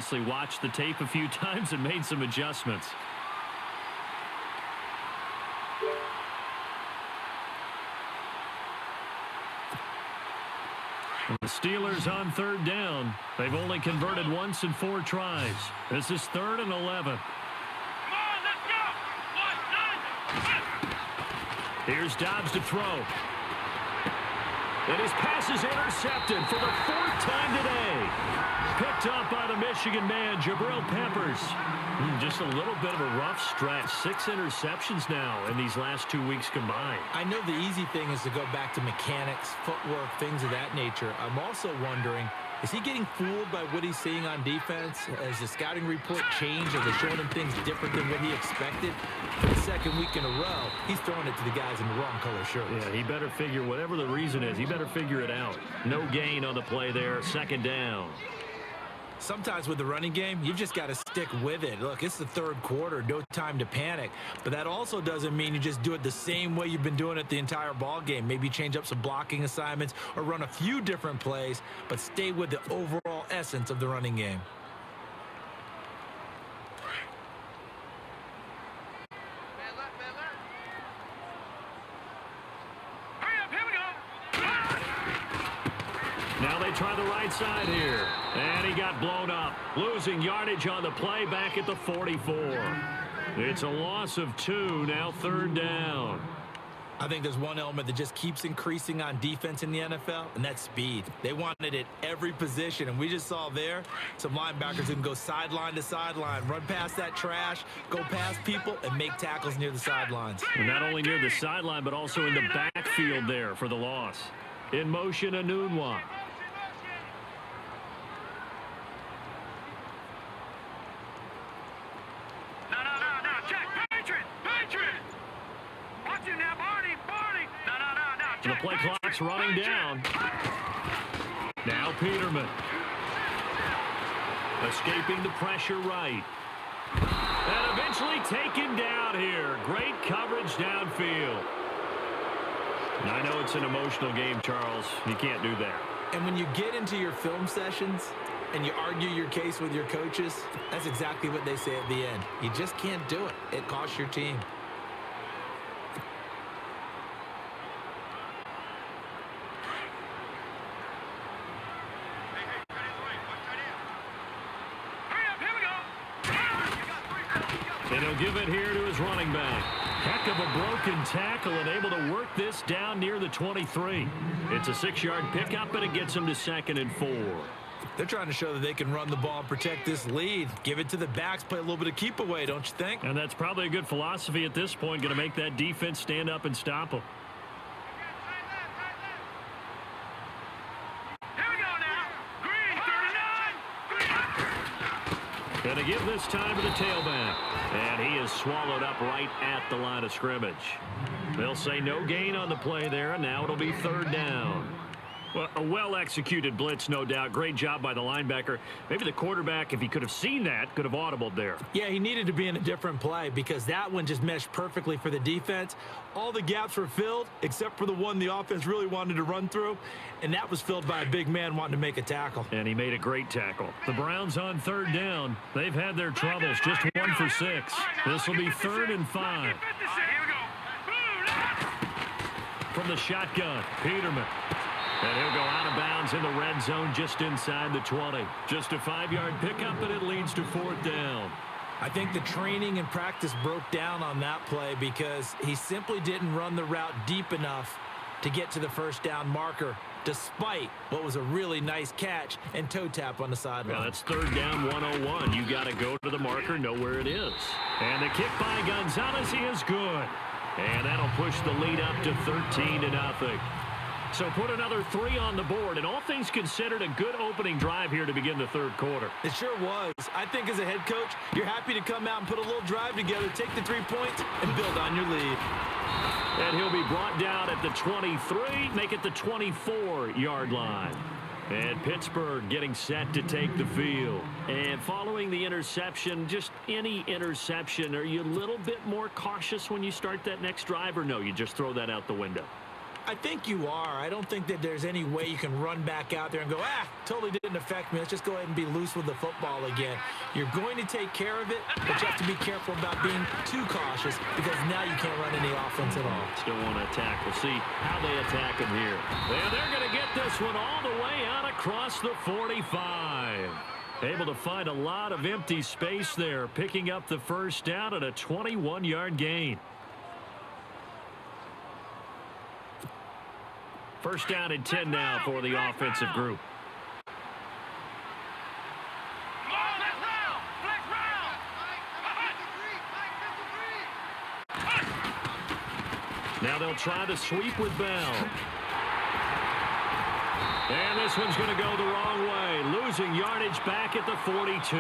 obviously watched the tape a few times and made some adjustments. The Steelers on third down. They've only converted once in 4 tries. This is 3rd and 11. Here's Dobbs to throw. And his pass is intercepted for the 4th time today. Picked up by the Michigan man, Jabril Peppers. Just a little bit of a rough stretch. 6 interceptions now in these last 2 weeks combined. I know the easy thing is to go back to mechanics, footwork, things of that nature. I'm also wondering, is he getting fooled by what he's seeing on defense? Has the scouting report changed? Are they showing him things different than what he expected? For the 2nd week in a row, he's throwing it to the guys in the wrong color shirts. Yeah, he better figure, whatever the reason is, he better figure it out. No gain on the play there, 2nd down. Sometimes with the running game, you've just got to stick with it. Look, it's the 3rd quarter, no time to panic. But that also doesn't mean you just do it the same way you've been doing it the entire ball game. Maybe change up some blocking assignments or run a few different plays, but stay with the overall essence of the running game. Now they try the right side here. And he got blown up. Losing yardage on the play back at the 44. It's a loss of 2, now 3rd down. I think there's one element that just keeps increasing on defense in the NFL, and that's speed. They wanted it every position, and we just saw there some linebackers who can go sideline to sideline, run past that trash, go past people, and make tackles near the sidelines. And not only near the sideline, but also in the backfield there for the loss. In motion, Anunwa. The play clock's running down. Now Peterman. Escaping the pressure right. And eventually taken down here. Great coverage downfield. I know it's an emotional game, Charles. You can't do that. And when you get into your film sessions and you argue your case with your coaches, that's exactly what they say at the end. You just can't do it. It costs your team. And he'll give it here to his running back. Heck of a broken tackle and able to work this down near the 23. It's a 6-yard pickup, and it gets him to 2nd and 4. They're trying to show that they can run the ball and protect this lead. Give it to the backs, play a little bit of keep away, don't you think? And that's probably a good philosophy at this point, going to make that defense stand up and stop them. Going to give this time to the tailback. And he is swallowed up right at the line of scrimmage. They'll say no gain on the play there, and now it'll be 3rd down. Well, a well-executed blitz, no doubt. Great job by the linebacker. Maybe the quarterback, if he could have seen that, could have audibled there. Yeah, he needed to be in a different play because that one just meshed perfectly for the defense. All the gaps were filled except for the one the offense really wanted to run through, and that was filled by a big man wanting to make a tackle. And he made a great tackle. The Browns on 3rd down. They've had their troubles, just 1 for 6. This will be 3rd and 5. From the shotgun, Peterman. And he'll go out of bounds in the red zone just inside the 20. Just a 5-yard pickup, and it leads to 4th down. I think the training and practice broke down on that play because he simply didn't run the route deep enough to get to the 1st down marker, despite what was a really nice catch and toe tap on the sideline. Well, that's 3rd down 101. You got to go to the marker, know where it is. And the kick by Gonzalez, he is good. And that'll push the lead up to 13-0. So put another 3 on the board, and all things considered, a good opening drive here to begin the 3rd quarter. It sure was. I think as a head coach, you're happy to come out and put a little drive together, take the 3 points, and build on your lead. And he'll be brought down at the 23, make it the 24-yard line. And Pittsburgh getting set to take the field. And following the interception, just any interception, are you a little bit more cautious when you start that next drive, or no, you just throw that out the window? I think you are. I don't think that there's any way you can run back out there and go, totally didn't affect me. Let's just go ahead and be loose with the football again. You're going to take care of it, but you have to be careful about being too cautious because now you can't run any offense at all. Still want to attack. We'll see how they attack him here. And they're going to get this one all the way out across the 45. Able to find a lot of empty space there, picking up the first down at a 21-yard gain. First down and 10 now for the offensive group. Now they'll try to sweep with Bell. And this one's going to go the wrong way. Losing yardage back at the 42.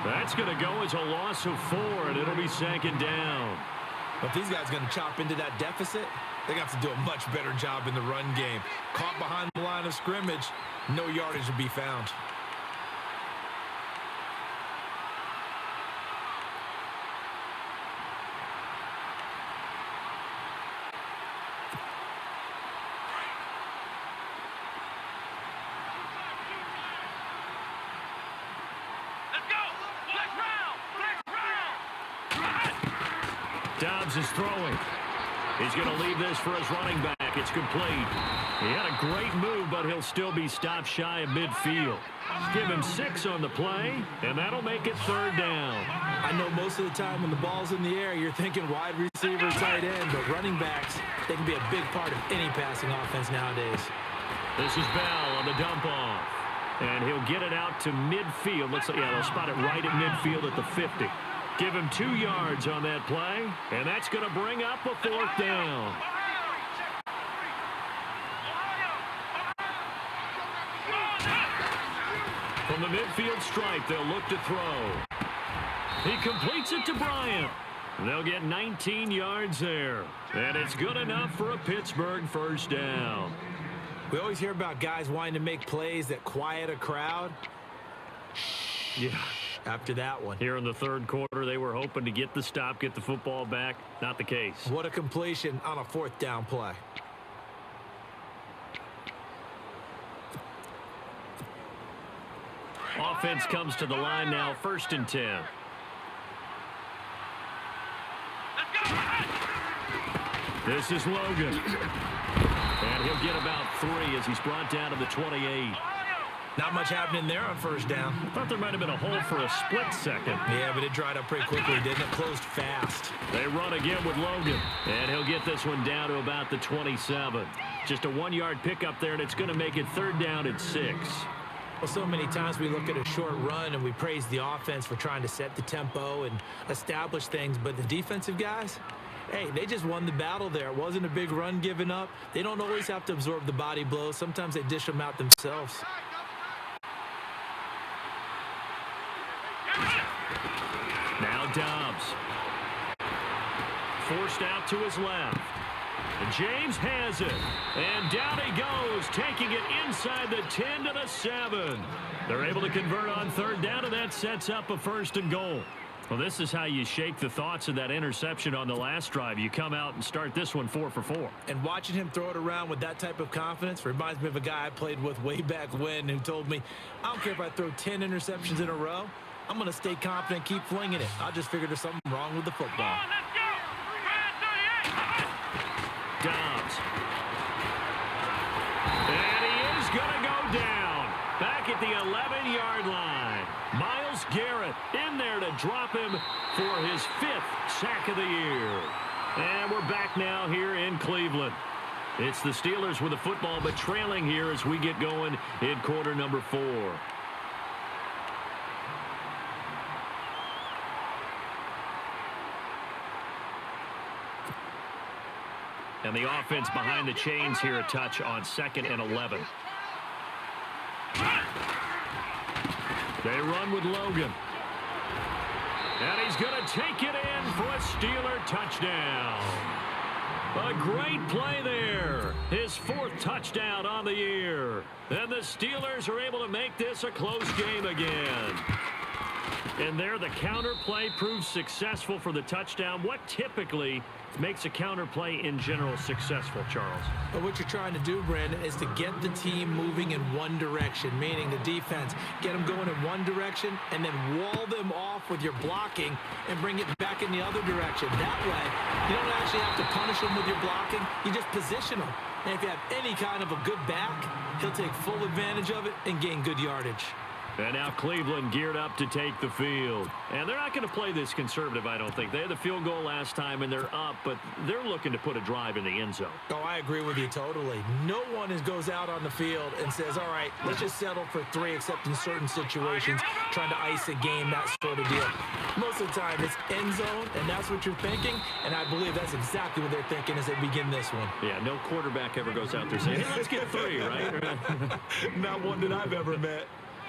That's going to go as a loss of 4, and it'll be second down. But these guys are going to chop into that deficit. They got to do a much better job in the run game. Caught behind the line of scrimmage, no yardage to be found. Dobbs is throwing. He's going to leave this for his running back. It's complete. He had a great move, but he'll still be stopped shy of midfield. Give him 6 on the play, and that'll make it third down. I know most of the time when the ball's in the air, you're thinking wide receiver, tight end, but running backs, they can be a big part of any passing offense nowadays. This is Bell on the dump off. And he'll get it out to midfield. Looks like, they'll spot it right at midfield at the 50. Give him 2 yards on that play, and that's going to bring up a 4th down. From the midfield stripe, they'll look to throw. He completes it to Bryant. They'll get 19 yards there, and it's good enough for a Pittsburgh first down. We always hear about guys wanting to make plays that quiet a crowd. Yeah. After that one. Here in the third quarter, they were hoping to get the stop, get the football back. Not the case. What a completion on a 4th down play. Offense comes to the line now, 1st and 10. This is Logan. And he'll get about 3 as he's brought down to the 28. Not much happening there on 1st down. I thought there might have been a hole for a split second. Yeah, but it dried up pretty quickly, didn't it? Closed fast. They run again with Logan. And he'll get this one down to about the 27. Just a 1-yard pickup there, and it's going to make it third down at 6. Well, so many times we look at a short run and we praise the offense for trying to set the tempo and establish things, but the defensive guys, hey, they just won the battle there. It wasn't a big run given up. They don't always have to absorb the body blows. Sometimes they dish them out themselves. Now Dobbs. Forced out to his left. And James has it. And down he goes, taking it inside the 10 to the 7. They're able to convert on third down, and that sets up a 1st and goal. Well, this is how you shake the thoughts of that interception on the last drive. You come out and start this one 4 for 4. And watching him throw it around with that type of confidence reminds me of a guy I played with way back when who told me, I don't care if I throw 10 interceptions in a row. I'm going to stay confident, keep flinging it. I just figured there's something wrong with the football. Dobbs. And he is going to go down. Back at the 11-yard line. Myles Garrett in there to drop him for his 5th sack of the year. And we're back now here in Cleveland. It's the Steelers with the football, but trailing here as we get going in quarter number 4. And the offense behind the chains here a touch on 2nd and 11. They run with Logan. And he's going to take it in for a Steeler touchdown. A great play there. His 4th touchdown on the year. And the Steelers are able to make this a close game again. And there, the counter play proves successful for the touchdown. What typically makes a counter play in general successful, Charles? But what you're trying to do, Brandon, is to get the team moving in one direction, meaning the defense. Get them going in one direction and then wall them off with your blocking and bring it back in the other direction. That way, you don't actually have to punish them with your blocking. You just position them. And if you have any kind of a good back, he'll take full advantage of it and gain good yardage. And now Cleveland geared up to take the field. And they're not going to play this conservative, I don't think. They had the field goal last time, and they're up, but they're looking to put a drive in the end zone. Oh, I agree with you totally. No one goes out on the field and says, all right, let's just settle for 3, except in certain situations, trying to ice a game, that sort of deal. Most of the time, it's end zone, and that's what you're thinking, and I believe that's exactly what they're thinking as they begin this one. Yeah, no quarterback ever goes out there saying, hey, let's get 3, right? Not one that I've ever met.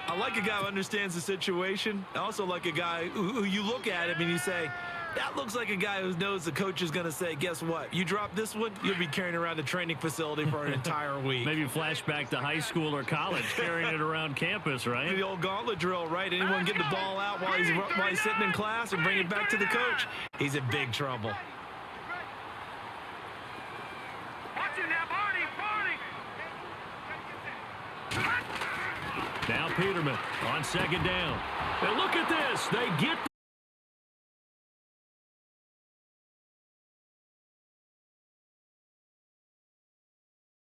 I like a guy who understands the situation. I also like a guy who you look at him and you say, that looks like a guy who knows the coach is going to say, guess what? You drop this one, you'll be carrying around the training facility for an entire week. Maybe flashback to high school or college, carrying it around campus, right? The old gauntlet drill, right? Anyone get the ball out while he's sitting in class and bring it back to the coach? He's in big trouble. Now Peterman on second down. And look at this. They get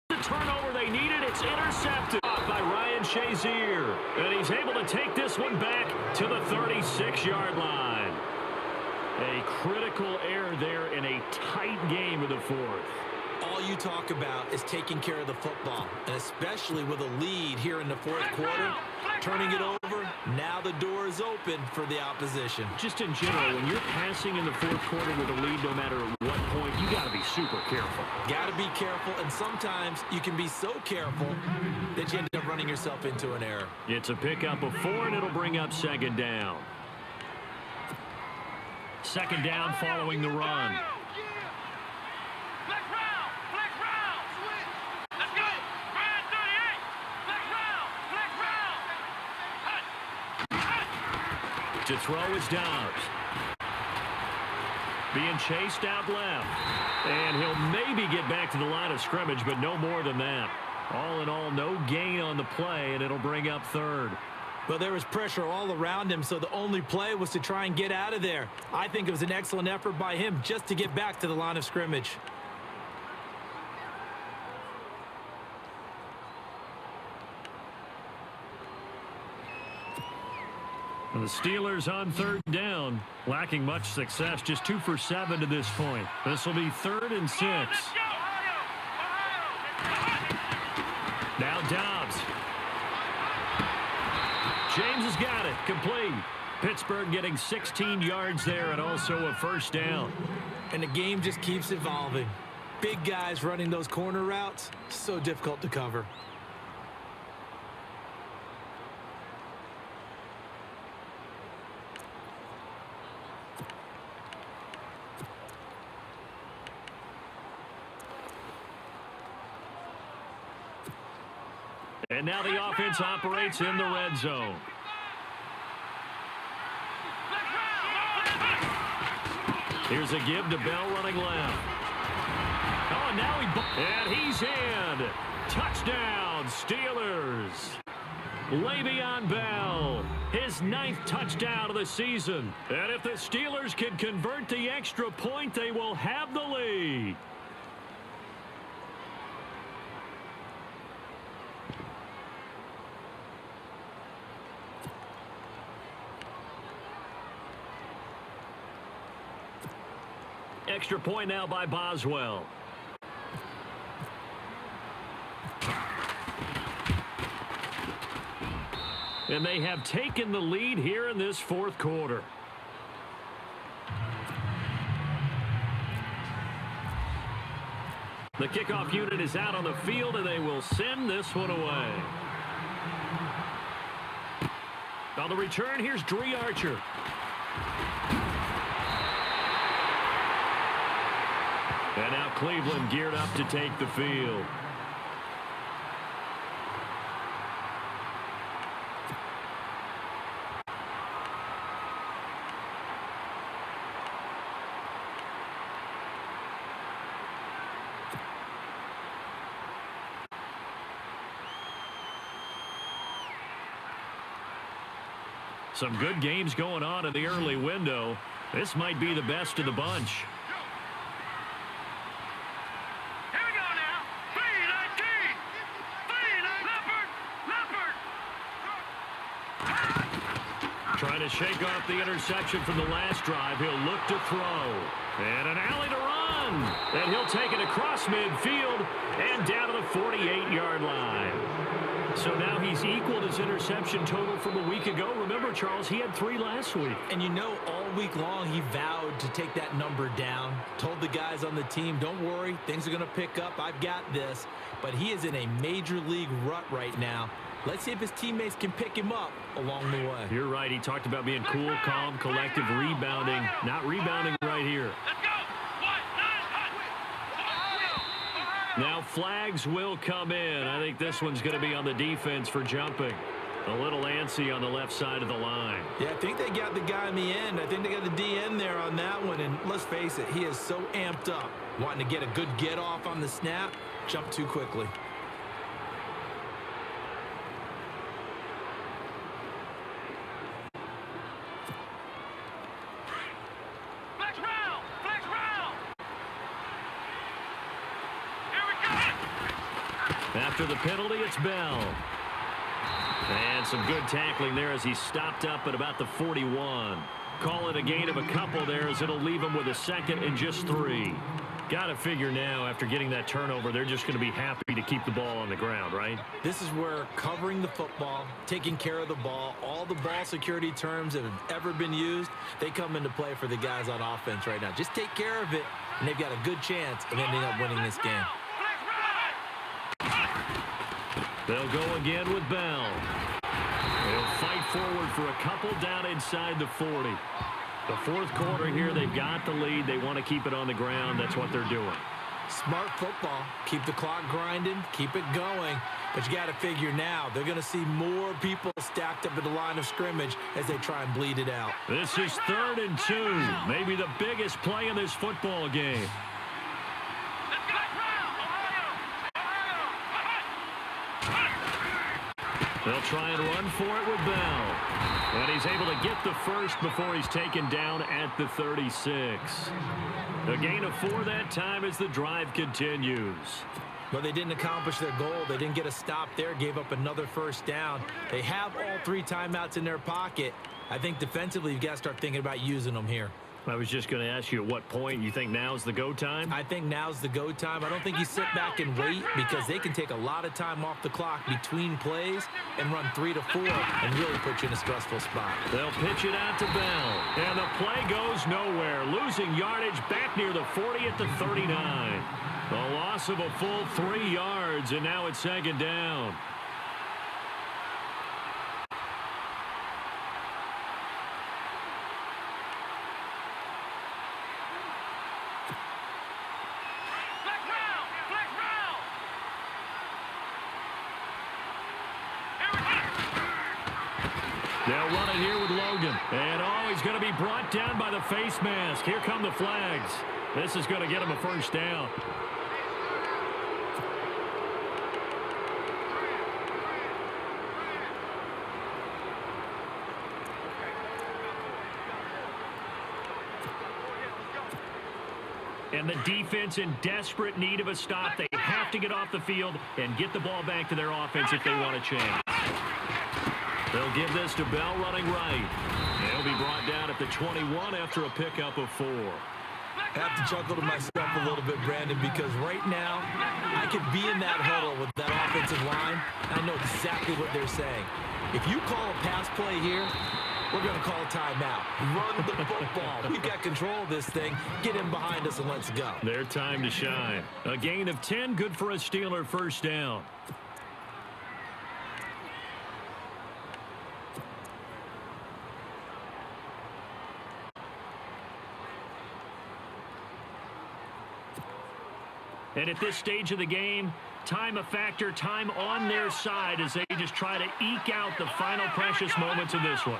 the turnover they needed. It's intercepted by Ryan Shazier. And he's able to take this one back to the 36-yard line. A critical error there in a tight game of the fourth. All you talk about is taking care of the football, and especially with a lead here in the fourth quarter, turning it over, now the door is open for the opposition. Just in general, when you're passing in the fourth quarter with a lead, no matter at what point, you got to be super careful. Got to be careful, and sometimes you can be so careful that you end up running yourself into an error. It's a pickup of 4, and it'll bring up second down. Second down following the run. To throw is Dobbs. Being chased out left. And he'll maybe get back to the line of scrimmage, but no more than that. All in all, no gain on the play, and it'll bring up third. Well, there was pressure all around him, so the only play was to try and get out of there. I think it was an excellent effort by him just to get back to the line of scrimmage. The Steelers on third down, lacking much success, just 2 for 7 to this point. This will be 3rd and 6. Now Dobbs. James has got it, complete. Pittsburgh getting 16 yards there and also a first down. And the game just keeps evolving. Big guys running those corner routes, so difficult to cover. And now the offense operates in the red zone. Here's a give to Bell running left. Oh, and now and he's in. Touchdown, Steelers. Le'Veon Bell, his 9th touchdown of the season. And if the Steelers can convert the extra point, they will have the lead. Extra point now by Boswell. And they have taken the lead here in this fourth quarter. The kickoff unit is out on the field, and they will send this one away. On the return, here's Dree Archer. And now Cleveland geared up to take the field. Some good games going on in the early window. This might be the best of the bunch. Trying to shake off the interception from the last drive. He'll look to throw. And an alley to run. And he'll take it across midfield and down to the 48-yard line. So now he's equaled his interception total from a week ago. Remember, Charles, he had 3 last week. And you know, all week long he vowed to take that number down. Told the guys on the team, don't worry, things are going to pick up. I've got this. But he is in a major league rut right now. Let's see if his teammates can pick him up along the way. You're right. He talked about being cool, calm, collective, rebounding. Not rebounding right here. Now flags will come in. I think this one's going to be on the defense for jumping. A little antsy on the left side of the line. Yeah, I think they got the guy in the end. I think they got the DN there on that one. And let's face it, he is so amped up. Wanting to get a good get off on the snap, jump too quickly. After the penalty, it's Bell. And some good tackling there as he stopped up at about the 41. Call it a gain of a couple there as it'll leave him with a second and just 3. Got to figure now after getting that turnover, they're just going to be happy to keep the ball on the ground, right? This is where covering the football, taking care of the ball, all the ball security terms that have ever been used, they come into play for the guys on offense right now. Just take care of it, and they've got a good chance of ending up winning this game. They'll go again with Bell. They'll fight forward for a couple down inside the 40. The fourth quarter here, they've got the lead. They want to keep it on the ground. That's what they're doing. Smart football. Keep the clock grinding. Keep it going. But you got to figure now, they're going to see more people stacked up at the line of scrimmage as they try and bleed it out. This is 3rd and 2. Maybe the biggest play in this football game. They'll try and run for it with Bell. And he's able to get the first before he's taken down at the 36. A gain of 4 that time as the drive continues. But they didn't accomplish their goal. They didn't get a stop there, gave up another first down. They have all 3 timeouts in their pocket. I think defensively you've got to start thinking about using them here. I was just going to ask you at what point you think now's the go time? I think now's the go time. I don't think you sit back and wait because they can take a lot of time off the clock between plays and run 3 to 4 and really put you in a stressful spot. They'll pitch it out to Bell. And the play goes nowhere. Losing yardage back near the 40 at the 39. A loss of a full 3 yards, and now it's 2nd down. They'll run it here with Logan. And, he's going to be brought down by the face mask. Here come the flags. This is going to get him a first down. And the defense in desperate need of a stop. They have to get off the field and get the ball back to their offense if they want a chance. They'll give this to Bell running right. He'll be brought down at the 21 after a pickup of 4. I have to chuckle to myself a little bit, Brandon, because right now I could be in that huddle with that offensive line. I know exactly what they're saying. If you call a pass play here, we're going to call a timeout. Run the football. We've got control of this thing. Get in behind us and let's go. Their time to shine. A gain of 10, good for a Steeler first down. And at this stage of the game, time a factor, time on their side as they just try to eke out the final precious moments of this one.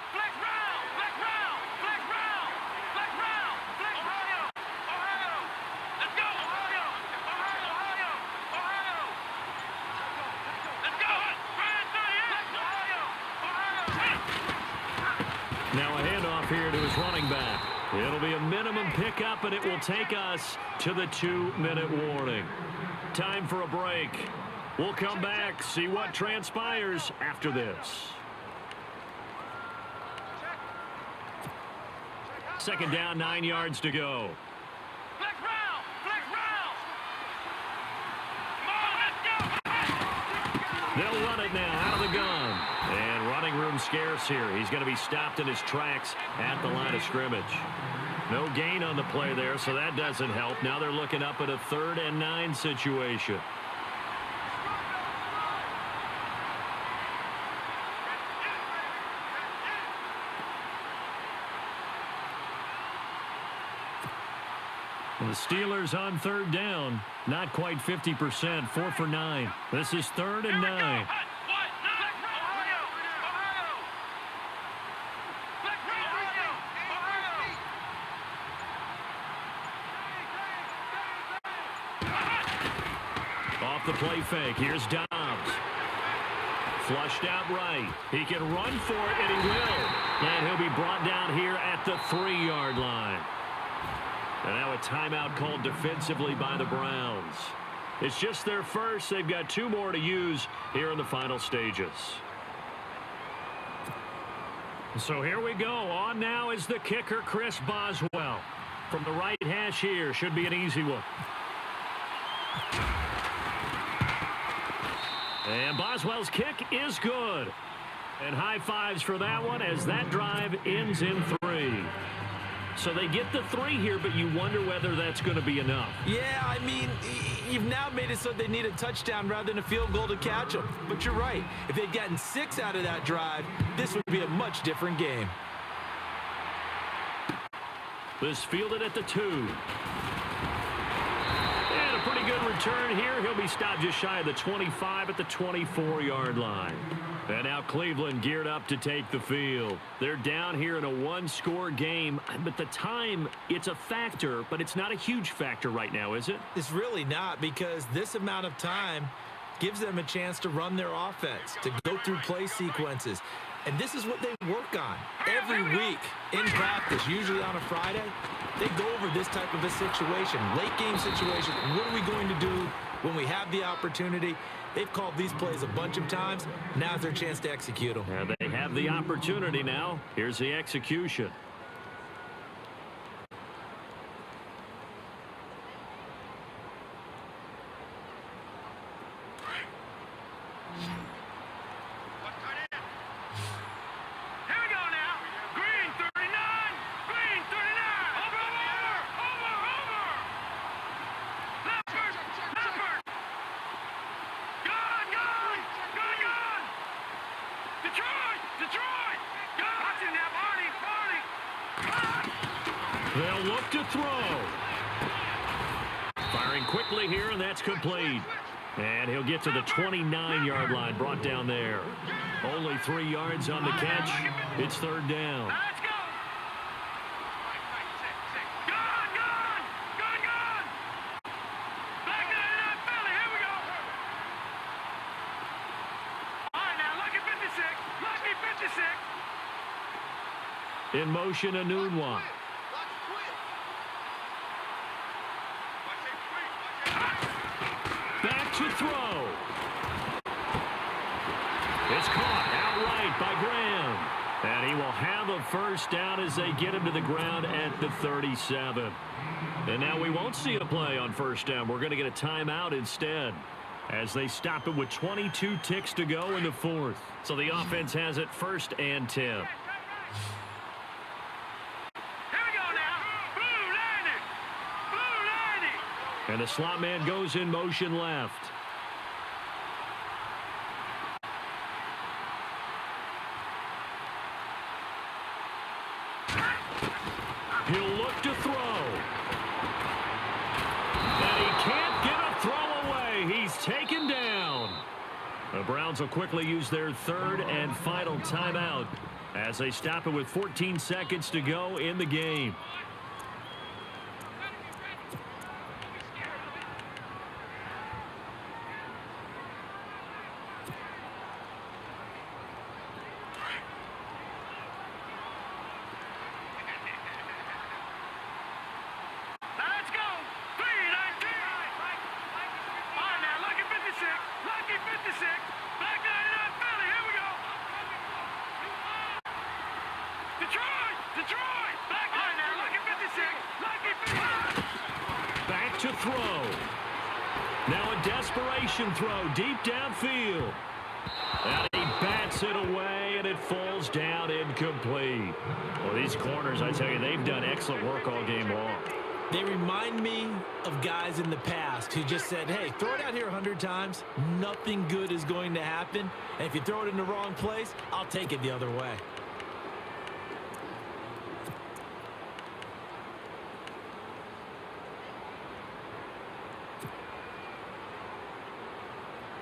Now a handoff here to his running back. It'll be a minimum pickup, and it will take us to the 2-minute warning. Time for a break. We'll come back, see what transpires after this. Second down, 9 yards to go. Flex round! Flex round! Come on, let's go! They'll run it now out of the gun. And running room scarce here. He's going to be stopped in his tracks at the line of scrimmage. No gain on the play there, so that doesn't help. Now they're looking up at a 3rd and 9 situation. The Steelers on 3rd down. Not quite 50%. 4 for 9. This is 3rd and 9. Off the play fake. Here's Dobbs. Flushed out right. He can run for it, and he will. And he'll be brought down here at the 3-yard line. And now a timeout called defensively by the Browns. It's just their first. They've got 2 more to use here in the final stages. So here we go. On now is the kicker, Chris Boswell. From the right hash here. Should be an easy one. And Boswell's kick is good. And high fives for that one as that drive ends in 3. So they get the 3 here, but you wonder whether that's going to be enough. Yeah, I mean, you've now made it so they need a touchdown rather than a field goal to catch them. But you're right. If they'd gotten 6 out of that drive, this would be a much different game. This fielded at the 2. And a pretty good return here. He'll be stopped just shy of the 25 at the 24-yard line. And now Cleveland geared up to take the field. They're down here in a 1-score game, but the time, it's a factor, but it's not a huge factor right now, is it? It's really not, because this amount of time gives them a chance to run their offense, to go through play sequences. And this is what they work on every week in practice, usually on a Friday. They go over this type of a situation, late game situation. What are we going to do when we have the opportunity? They've called these plays a bunch of times. Now's their chance to execute them. And they have the opportunity now. Here's the execution. They'll look to throw. Firing quickly here, and that's complete. And he'll get to the 29-yard line, brought down there. Only 3 yards on the catch. It's 3rd down. Let's go! Gun! Back to that belly. Here we go. All right, now, lucky 56. Lucky 56. In motion, Anunwa. Back to throw. It's caught outright by Graham. And he will have a first down as they get him to the ground at the 37. And now we won't see a play on first down. We're going to get a timeout instead as they stop it with 22 ticks to go in the 4th. So the offense has it 1st and 10. And the slot man goes in motion left. He'll look to throw. And he can't get a throw away. He's taken down. The Browns will quickly use their 3rd and final timeout as they stop it with 14 seconds to go in the game. Detroit! Detroit! Back on now. Lucky 56. Lucky 56. Back to throw. Now a desperation throw deep downfield. And he bats it away, and it falls down incomplete. Well, these corners, I tell you, they've done excellent work all game long. They remind me of guys in the past who just said, hey, throw it out here 100 times. Nothing good is going to happen. And if you throw it in the wrong place, I'll take it the other way.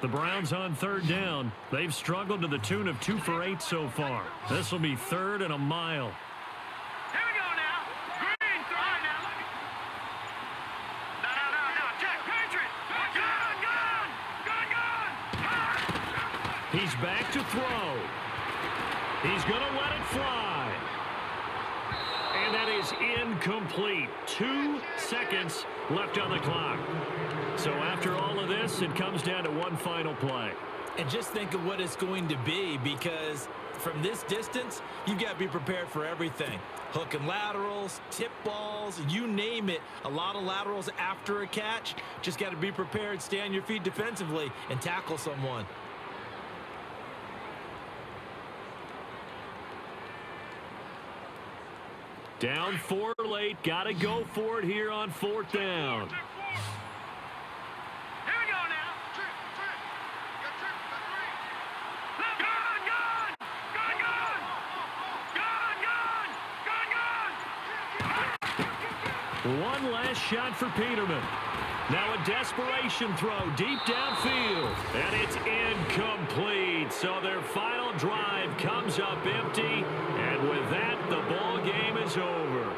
The Browns on third down. They've struggled to the tune of 2 for 8 so far. This will be 3rd and a mile. Here we go now. Green, throw it now. No. Check. Patriot. Gun. He's back to throw. He's going to let it fly. And that is incomplete. 2 seconds left on the clock. So after all of this, it comes down to one final play. And just think of what it's going to be, because from this distance, you've got to be prepared for everything. Hook and laterals, tip balls, you name it. A lot of laterals after a catch. Just got to be prepared, stay on your feet defensively, and tackle someone. Down 4 late. Got to go for it here on 4th down. One last shot for Peterman. Now a desperation throw deep downfield. And it's incomplete. So their final drive comes up empty. And with that, the ball game is over.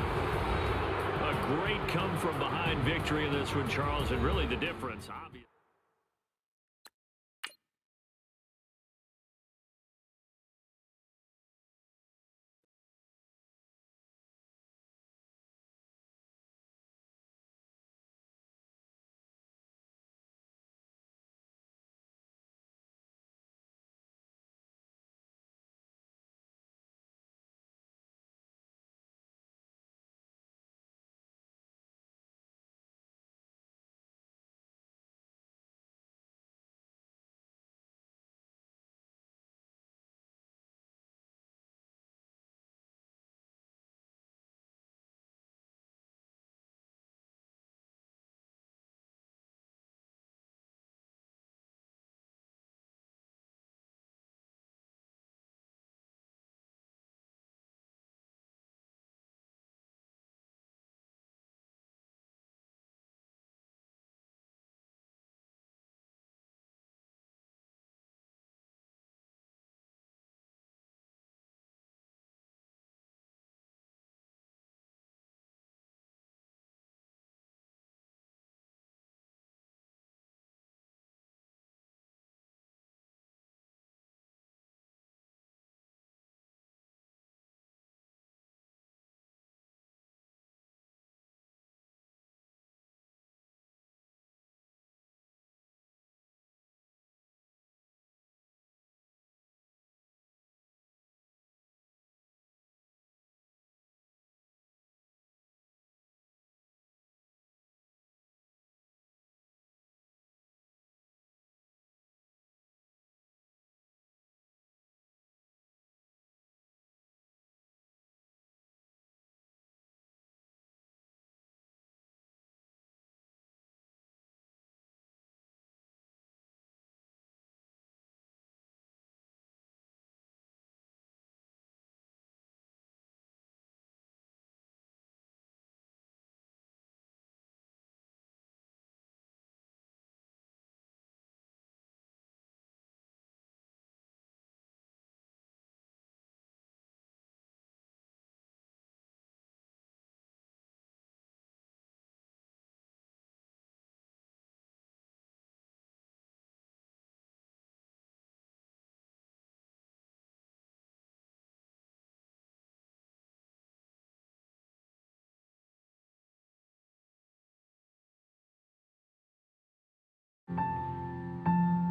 A great come-from-behind victory in this one, Charles. And really the difference, obvious.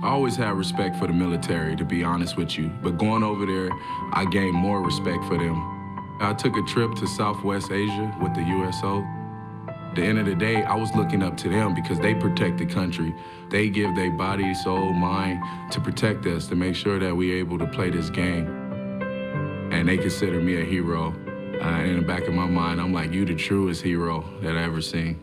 I always had respect for the military, to be honest with you. But going over there, I gained more respect for them. I took a trip to Southwest Asia with the USO. At the end of the day, I was looking up to them because they protect the country. They give their body, soul, mind to protect us, to make sure that we're able to play this game. And they consider me a hero. In the back of my mind, I'm like, you the truest hero that I ever seen.